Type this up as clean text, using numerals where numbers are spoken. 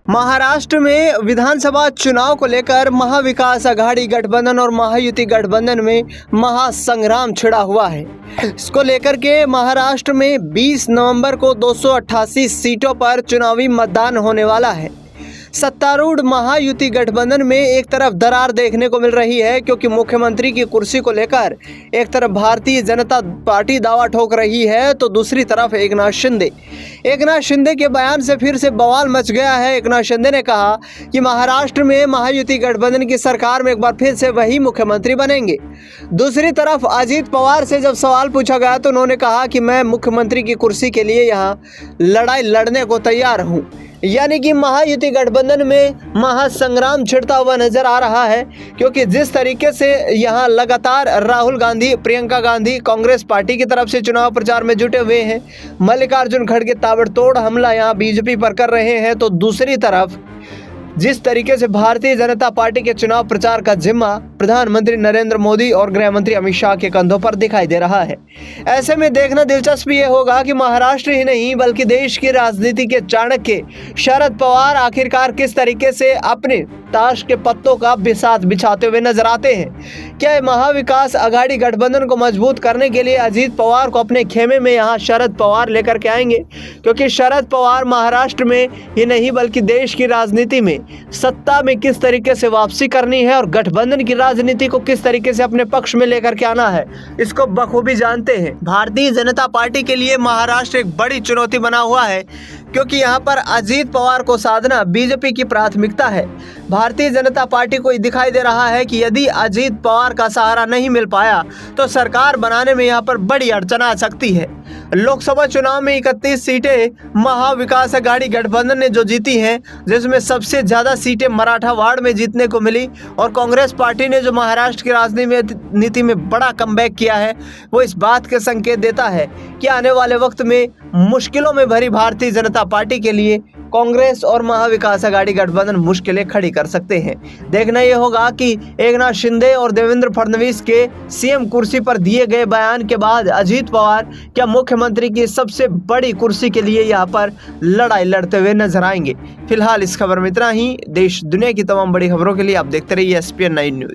महाराष्ट्र में विधानसभा चुनाव को लेकर महाविकास आघाड़ी गठबंधन और महायुति गठबंधन में महासंग्राम छिड़ा हुआ है। इसको लेकर के महाराष्ट्र में 20 नवंबर को 288 सीटों पर चुनावी मतदान होने वाला है। सत्तारूढ़ महायुति गठबंधन में एक तरफ दरार देखने को मिल रही है, क्योंकि मुख्यमंत्री की कुर्सी को लेकर एक तरफ भारतीय जनता पार्टी दावा ठोक रही है, तो दूसरी तरफ एकनाथ शिंदे के बयान से फिर से बवाल मच गया है। एकनाथ शिंदे ने कहा कि महाराष्ट्र में महायुति गठबंधन की सरकार में एक बार फिर से वही मुख्यमंत्री बनेंगे। दूसरी तरफ अजीत पवार से जब सवाल पूछा गया तो उन्होंने कहा कि मैं मुख्यमंत्री की कुर्सी के लिए यहाँ लड़ाई लड़ने को तैयार हूँ। यानी कि महायुति गठबंधन में महासंग्राम छिड़ता हुआ नजर आ रहा है, क्योंकि जिस तरीके से यहाँ लगातार राहुल गांधी, प्रियंका गांधी कांग्रेस पार्टी की तरफ से चुनाव प्रचार में जुटे हुए हैं, मल्लिकार्जुन खड़गे ताबड़तोड़ हमला यहाँ बीजेपी पर कर रहे हैं, तो दूसरी तरफ जिस तरीके से भारतीय जनता पार्टी के चुनाव प्रचार का जिम्मा प्रधानमंत्री नरेंद्र मोदी और गृह मंत्री अमित शाह के कंधों पर दिखाई दे रहा है। ऐसे में देखना दिलचस्प ये होगा कि महाराष्ट्र ही नहीं बल्कि देश की राजनीति के चाणक्य शरद पवार आखिरकार किस तरीके से अपने ताश के पत्तों का बिसात बिछाते हुए नजर आते हैं। क्या महाविकास आघाड़ी गठबंधन को मजबूत करने के लिए अजीत पवार को अपने खेमे में यहाँ शरद पवार लेकर के आएंगे? क्योंकि शरद पवार महाराष्ट्र में ही नहीं बल्कि देश की राजनीति में सत्ता में किस तरीके से वापसी करनी है और गठबंधन की राजनीति को किस तरीके से अपने पक्ष में लेकर के आना है, इसको बखूबी जानते हैं। भारतीय जनता पार्टी के लिए महाराष्ट्र एक बड़ी चुनौती बना हुआ है, क्योंकि यहाँ पर अजीत पवार को साधना बीजेपी की प्राथमिकता है। भारतीय जनता पार्टी को दिखाई दे रहा है कि यदि अजीत पवार का सहारा नहीं मिल पाया तो सरकार बनाने में यहाँ पर बड़ी अड़चन आ सकती है। लोकसभा चुनाव में 31 सीटें महाविकास आघाड़ी गठबंधन ने जो जीती हैं, जिसमें सबसे ज़्यादा सीटें मराठवाड़ में जीतने को मिली, और कांग्रेस पार्टी ने जो महाराष्ट्र की राजनीति में बड़ा कमबैक किया है, वो इस बात के संकेत देता है कि आने वाले वक्त में मुश्किलों में भरी भारतीय जनता पार्टी के लिए कांग्रेस और महाविकास आघाड़ी गठबंधन मुश्किलें खड़ी कर सकते हैं। देखना यह होगा कि एकनाथ शिंदे और देवेंद्र फडणवीस के सीएम कुर्सी पर दिए गए बयान के बाद अजीत पवार क्या मुख्यमंत्री की सबसे बड़ी कुर्सी के लिए यहाँ पर लड़ाई लड़ते हुए नजर आएंगे। फिलहाल इस खबर में इतना ही। देश दुनिया की तमाम बड़ी खबरों के लिए आप देखते रहिए SPN 9 न्यूज।